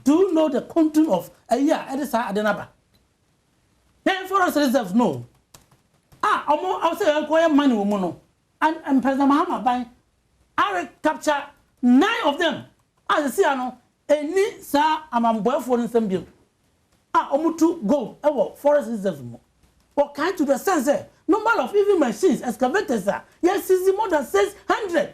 Do you know the content of a year at the side of the number? Then forest reserves, no. I'll say I acquire money woman. And President Mahama buying. I capture 9 of them. As I see, I know, any sir, I'm a boy for some bill. Omutu gold, forest reserves. What kind to the sense, number of even machines, excavators, yes, is more than 600.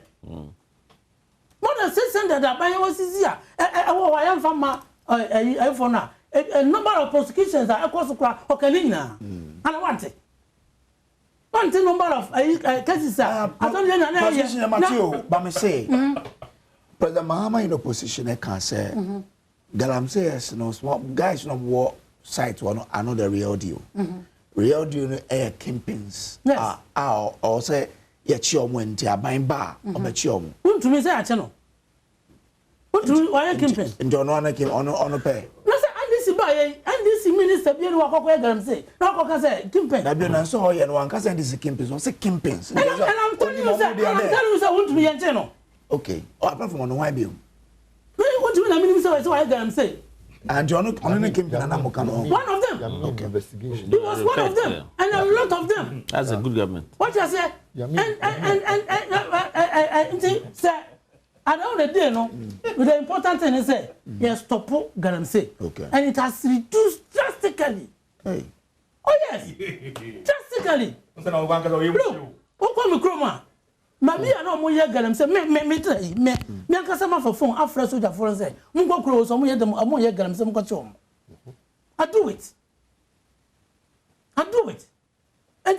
More than 600 are buying what is here. I am from my iPhone. A number of prosecutions are across the Okalina. And I want it. One number of cases are. I don't know. But me say, President Mahama in opposition, I can say, Galamsey has no small guys no war site one. I know the real deal. Real deal air campings. Or say, yet chum when they are buying bar or my chum. Who to me say a channel? What do I camping? And John Wanna came on a pay. by NDC minister be no akoko them say. No akoko say Kimpin. Na be na so ho ye no wan ka say NDC Kimpin so say Kimpins. And I'm telling you say want to be no. Okay. Oh, apart from on why be you? What do you mean minister so I them say? And you're not on the Kimpin and I'm coming. One of them. Okay. Investigation. He was one of them and a lot of them. That's a good government. What you say? And say I don't know, no. But the important thing is that yes, stop Galamsey. Okay. And it has reduced drastically. Hey. Oh yes, drastically. Look, Oko Mikroma. Mami ana mo ye Galamsey. Me akasama for phone. After soldier for say. Mungo kuro so mo ye dem. Mo ye Galamsey mo kwachom. I do it. And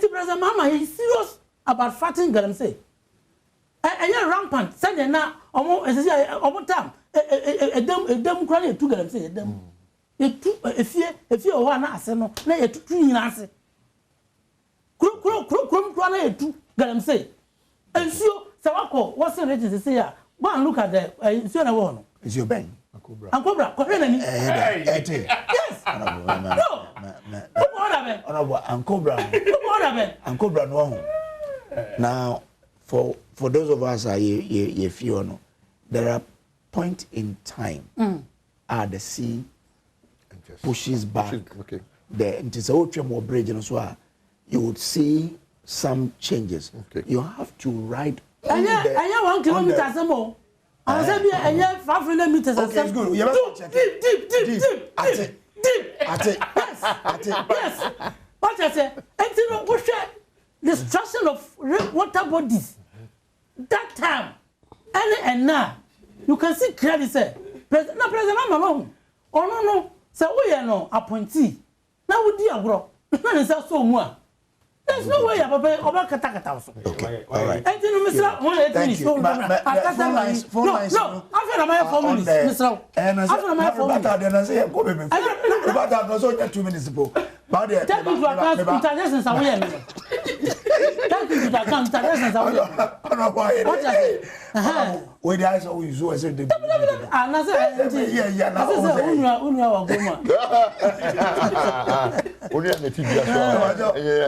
the president Mama is serious about fighting Galamsey. And you're rampant. Send now, almost time. A dumb cry to them say them. If you one answer, no, nay, 2 years. Crum cry to Galam say. And so, Sawako, what's the reason to say? Go and look at the Sona one. Is your bank? Cobra, yes. No. Uncle Brown. No. Now, for those of us ye feel no, there are point in time the sea pushes back. Okay. The Ntisawotwe bridge and so you would see some changes. Okay. You have to ride. And 1 kilometer some more. I said, yeah, 500 meters. Okay, it's good. You must check deep. Yes. What I say? Destruction of water bodies. That time, and now, you can see clearly, say, President alone. Oh, no. So we are no appointee. Now we dear bro. None is so much. There's no way about Katakata. Okay, all right. And then, Mr. Thank you. No, after my 4 minutes, Mr. After my 4 minutes. I say, go baby. About was only 2 minutes ago. But the take into account international away. Take into account international away. I don't know why. What I say? Where the eyes always so as the and I said, yeah, now Only on the TV.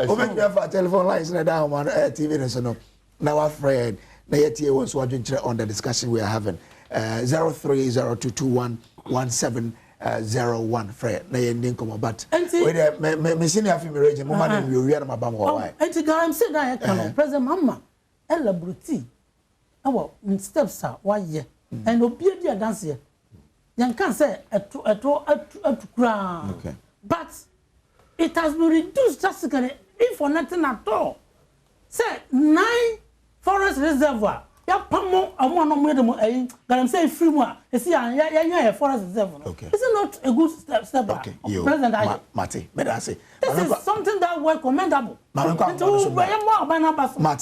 Open your telephone lines down on TV and so now our friend Nnawotwe wants to on the discussion we are having 0302211701 friend na yending come but we me senior film region mo man we are ma bam why and the guy say that can President Mama elaborate our steps are why year and obi dia dance here yan can say eto kra okay but it has been reduced drastically if for nothing at all say 9 forest reservoir ya pamo amo no mo dem garam say free mo e see ya forest reservoir okay is it not a good step okay you President Mate me that say this is something that was commendable Mate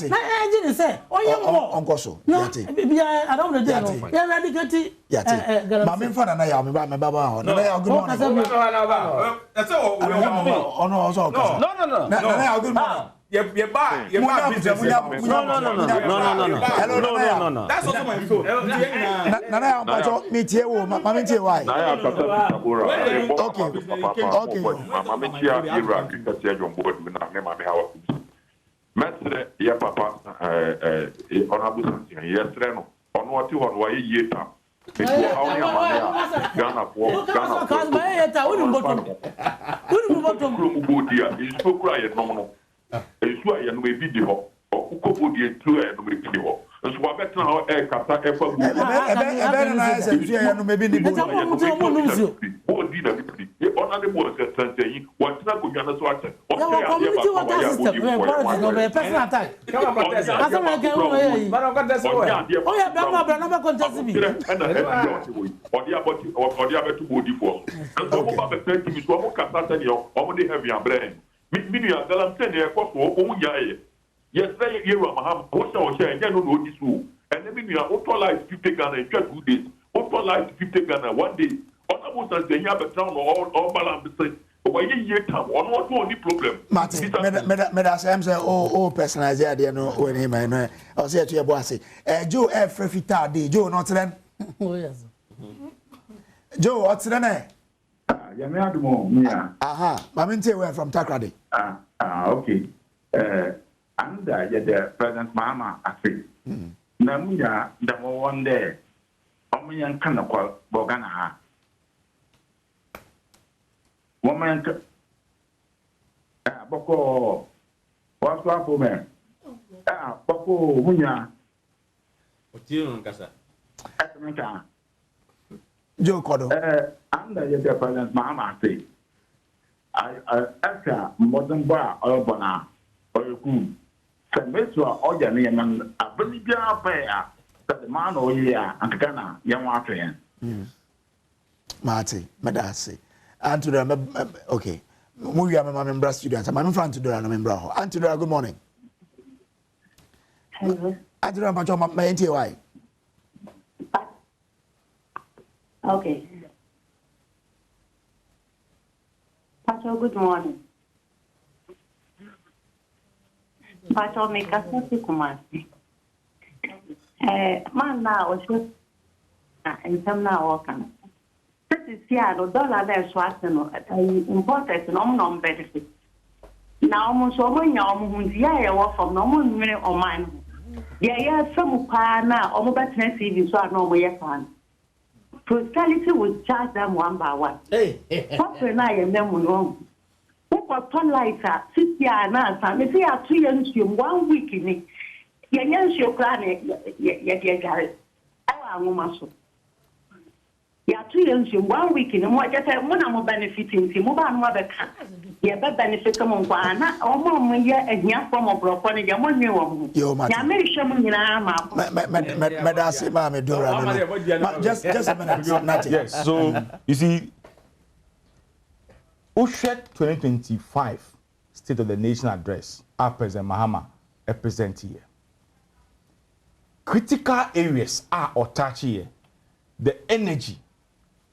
na engine say onko so yati I don't know no ya radicate yati ma me fa na ya me baba ho na ya good morning that's all no also no na ya good morning you buy business. No. That's also my phone. Nana, but me tie wo, mama tie why. Okay. Mama tie Iraq because you on board me na me mama how. Mestre ya papa honorable sanction yesterday no. Ono ati hon wa ye tam. Ghana for Esu aye no be di ho. Okuko di etu e no be di ho. Nso wa betra ho e kata e fa bu. Ebe na ese etu e no me bi ni bo. O di na bi. E ona de bo se sense yi. Wa tira go nwana so ate. O ya community water system we politics no be personal attack. Come on, contest. Asa ma ke o ye yi. But contest o ya. O ya bra no be contest bi. O di abetu bo di fo. Nso mo ba be thank you so mo kata tani o mo de heavy and Mini a galamsey e ko so o nyaye. Yes, say you Maham, o say no no di so. And then mini a auto life 50 Ghana in 2 days. Auto life 50 Ghana 1 day. On about say ya betra no all balance say. O ye tam, on what only problem. Martin, me da say am say personalize there no when him no. O say to your boss say, Joe e frefita dey, Joe not then. Oh yes. Joe, what's the name? Yami Adom, yeah. Aha, Maminte, we're from Takrady. Okay. And the President Mahama, I think. Namuya, the one day, Omian Kanakwa, Bogana. Woman, Boko, what's up for me? Boko, Munya. What do you know, Casa? Joe Kodo. Under the President Mahama, I say. After modern bar or bona or good. So, Mr. Ojan and a very good pair that the man or here and Ghana, young African. Marty, Madasi. And to the okay. We are my member students. I'm in front to do a member. And to the good morning. Hello. I don't know about my NTY. Okay. Pastor, good morning. Pastor, make us a Kumasi. Man, now, and some now, welcome. This is here, the dollar there, Swarton, important nominal benefit. Now, almost all my young, yeah, work from no one or mine. Yeah, some pana, almost better TV, so I know where you can. Prosperity will charge them one by one. What when I am them wrong? What was ton lighter, 6 years now, if you are 2 years, 1 week in it. Yes, your planet, yet, Garrett. I am muscle. Ya 2 years, 1 week in a more just one am benefiting him, mobile mother can. Ya better benefit come on, or more year and young form of broken, your one new one. Ya may show me in Madasi, Mammy Dora. Just a minute, nothing. Yes, so you see, Ushet 2025 State of the Nation Address, our President Mahama, a present here. Critical areas are or touch here. The energy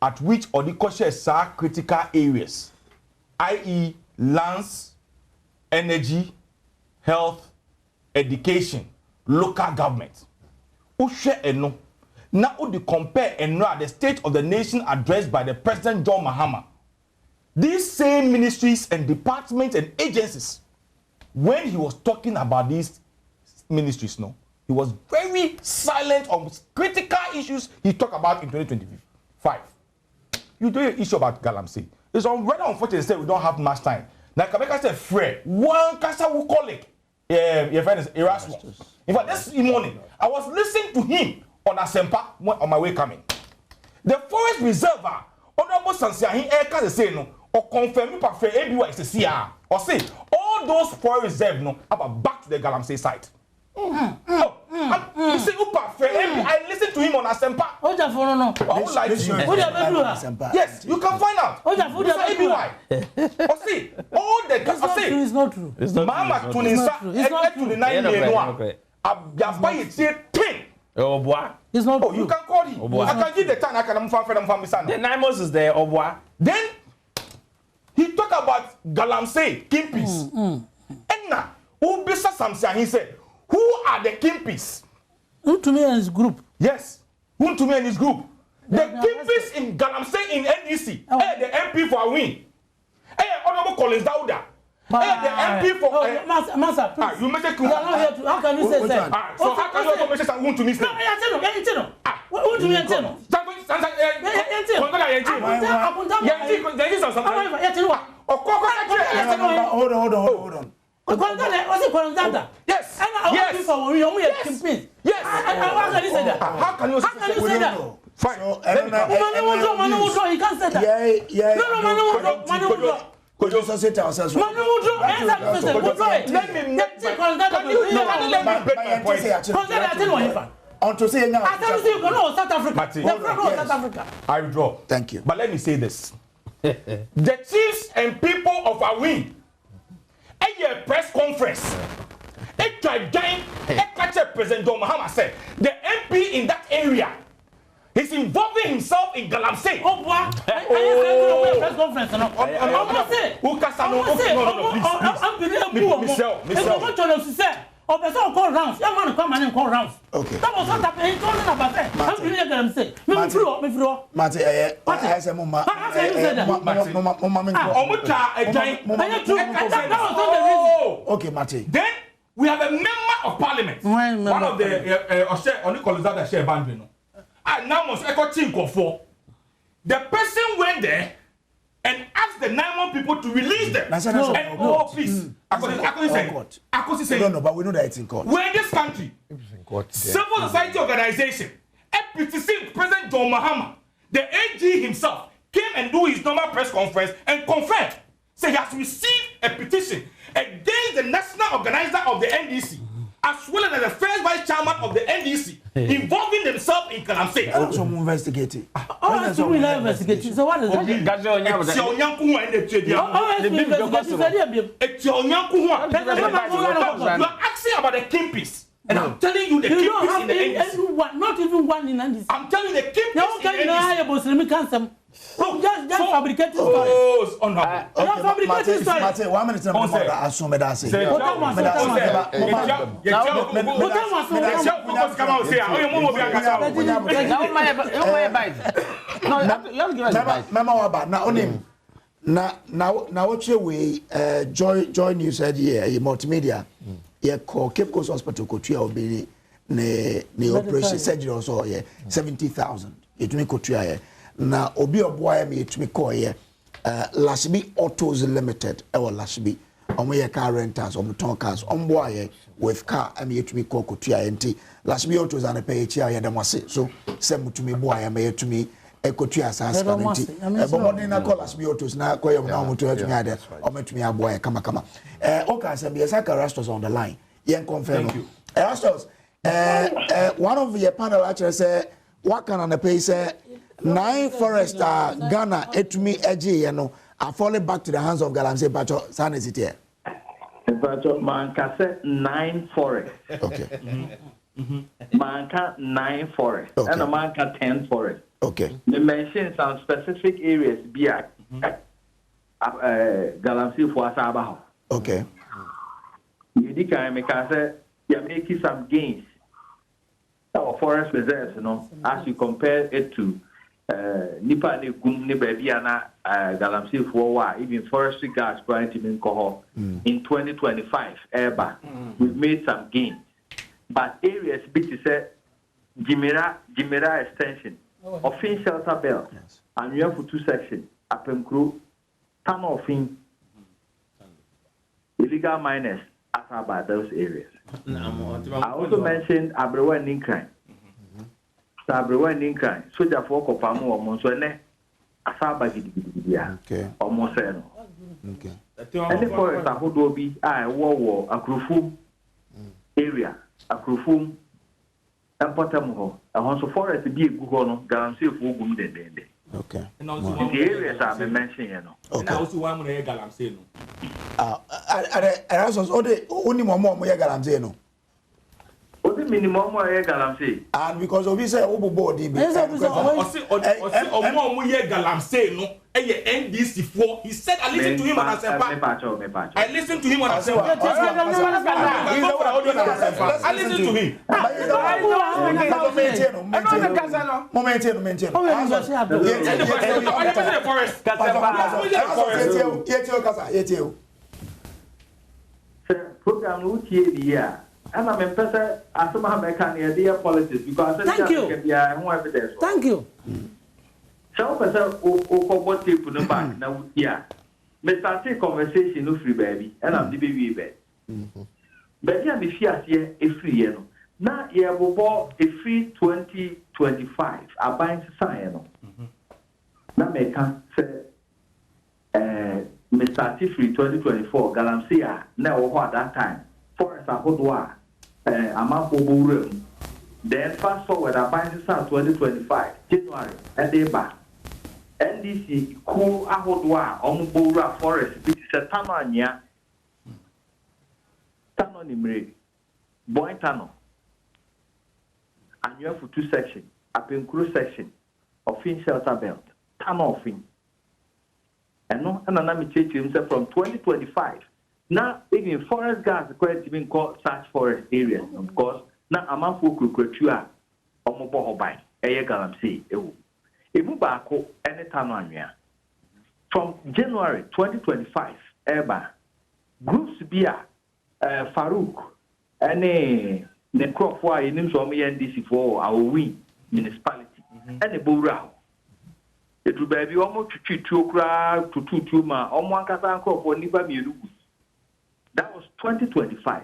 at which Odikoshe are critical areas, i.e., lands, energy, health, education, local government. Ushe eno. Now, would compare the State of the Nation addressed by the President John Mahama. These same ministries and departments and agencies, when he was talking about these ministries, he was very silent on critical issues he talked about in 2025. You do an issue about Galamsey. It's already unfortunate to say we don't have much time. Now, Kabeka said, Fred, one Kasa will call it. Your friend is Erasmus. In fact, this morning, I was listening to him on Asempa on my way coming. The forest reservoir, Honorable Sansiahin Eka say no, or confirm me for ABY is a CR, or say all those forest reserves about back to the Galamsey site. You see, I listened to him on Asempa. I would like to. Yes, you can find out. ABY. Or see, all the. It's not true. It's not Mama Tunisa, it's not true. Oh, boy. It's not true. You can call him. I can give the time. I can find the Nimos is there, oh, boy. Then he talked about Galamsey, Kimpis. And now, who Bisa Samsia, he said, who are the Kimpis? Untumi and his group. Yes, Untumi and his group. The Kimpis in Galamsey in NEC. The MP for a win. Honorable Collins Dauda. The MP for Master, please. You make a clue. How can you say that? So how can you also mention that Untumi? Hold on. Yes. Yes. How can you say that? How can you say that? Fine. He can't say that. Yeah. No. Could you also say to ourselves? Let me I withdraw. Thank you. But let me say this. The chiefs and people of Awin, a press conference, a giant, President John Mahama said, the MP in that area is involving himself in Galamsey. Oh, boy. Press conference. or the so called rounds. Young man come and call rounds. Okay. That was what happened. He told me about that. How do you get them say? Me floor. Mate, I say mama. Okay, Mate. Then we have a member of parliament. One of the only colleagues that share band. I now must echo think for. The person went there and asked the 9-1 people to release them. And please. I could say, no, but we know that it's in court. We're in this country. Civil society organization, FPTC President John Mahama, the AG himself, came and do his normal press conference and confirmed. Say he has received a petition against the national organizer of the NDC, as well as the first vice chairman of the NDC, involving themselves in Galamsey. Also investigating. Investigating. So what is that? You are asking about the kingpins. And I'm telling you the kingpins in the NDC. Not even one in NDC. I'm telling you the kingpins in the NDC. Just fabricating stories. Fabricating stories. Mate, 1 minute. Assume that I say. Joy News said here, multimedia. Yeah, call Cape Coast Hospital Kotria obi ne operation surgery also here 70,000. It me Kotria here. Na obi oboa me etumi call here Lashbi Autos Limited or Lashbi omo ye car renters omo ton cars omboa here with car me etumi call Kotria enti Lashbi Autos and pay chia here dem wase so se mutumi boa ya me etumi Kotria sans enti but modern na call Lashbi Autos na call you na mutu etumi ade omo etumi aboa ya kama okay say be Saka Rastos on the line yen confirm Rastos one of your panel actually say what can on the pay say 9 forest Ghana etumi eji ye no are falling back to the hands of Galamsey Pacho San is it here? Pacho manka say 9 forest. Okay. Manka 9 forest. Okay. And manka 10 forest. Okay. They mention some specific areas BI Galamsey for Asabaho. Okay. You dika make say you're making some gains. Our forest reserves, you know, as you compare it to Nipa ne gum ne baby ana Galamsey for wa even forestry gas prior to in 2025 we've made some gains, but areas bit say Jimera extension Offin shelter belt and you have 2 sections Apemkru tunnel offin illegal miners about those areas. I also mentioned Abrewa Ninkran. Abrewa Ninkran. So the folk of Pamu or Monsone, Asaba Gidia, or Monseno. Okay. And the forest I would be war, a Krufum area, a Krufum, and Potamuho. A Honso forest to be a Gugono, Galamsey of Wugum de. Okay. The areas I've been mentioning, you know. And also one more Galamsey. Erasmus only more Galamsey no. What the minimum Galamsey? And because of this overboard Galamsey no NDC4 he said I listened to him on Asempa. I listened to him on Asempa. I listened to him. Program here. And I'm impressed as some American politics because thank you. Thank you. So, what people no back now here. Me start conversation no free baby, and I'm the baby bed. But I'm here a free year. Now you have a free 2025. I buy sign. Now me can say, me start free 2024. Galamsey now what that time. Forest Ahodwa, Amapo then fast forward, I buy 2025, January, and they back. NDC, Cool Ahodwa, Ombora Forest, which is a Tamania, Tano Nimre, Boy Tano. And you have 2 sections, Apenkuru section, Offin Shelter Belt, Tano Offin. And no, and I'm himself from 2025. Now, even forest gas, quite even called such forest areas, of course. Now, a man for Kukutua, Omobo by Aya Galamsey, Ebubako, anytime on ya. From January 2025, Eba, groups Bia, Farouk, any Necrofwa in NDC for our win municipality, and a Burao. It will be almost to crowd to 2 ma, almost for Niba Miru. That was 2025.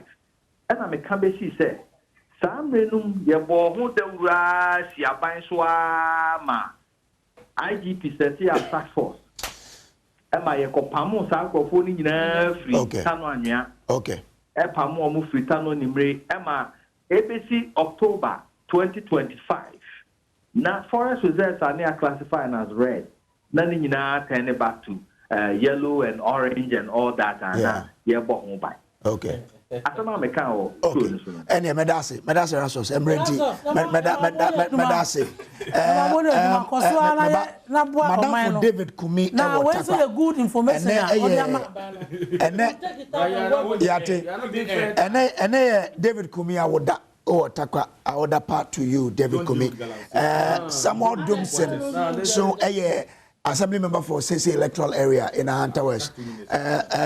And I'm a Kambesi said, Sam Renum, Yabo, who the Ras, Yabanswa, IGP said, task force. Am I a copamo sarcophone in free Tanoania? Okay. Epamo Mufritano Nimre, Emma, ABC October 2025. Now, forest reserves are now classified as red. None in turn back to yellow and orange and all that. Okay. Asama meka o. Okay. Ene medase rasos emredi medase. Madam David Kumi now where's the good information ene David Kumi awoda o takwa awoda part to you David Kumi. Samuel Dumsen so Assembly member for Sese electoral area in Ahanta West.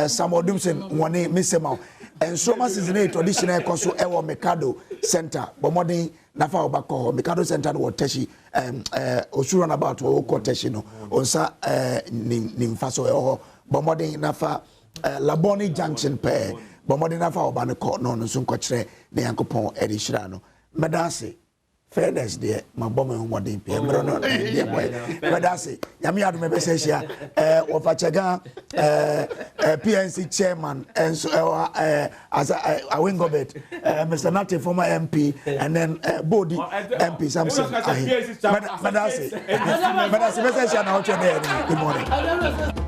Samuel Dumsen one Missemo. And so much is in a traditional consul Ewa Mikado Center, Bomodin Nafa Obako, Mikado Center or Teshi, Osuran about Oko Teshino, Onsa Nimfaso or Bomodin Nafa Laboni Junction Pair, Bomodin Nafa Obanako, non Sunkotre, Neankopon Edishirano, Medasi. Fairness there, my bomber on what they pay. But that's it. Yamiad Mebesia, Ofachaga, PNC chairman, and so as I wing of it, Mr. Nati, former MP, and then Bodi MP, something. But that's it. But that's the message. Good morning.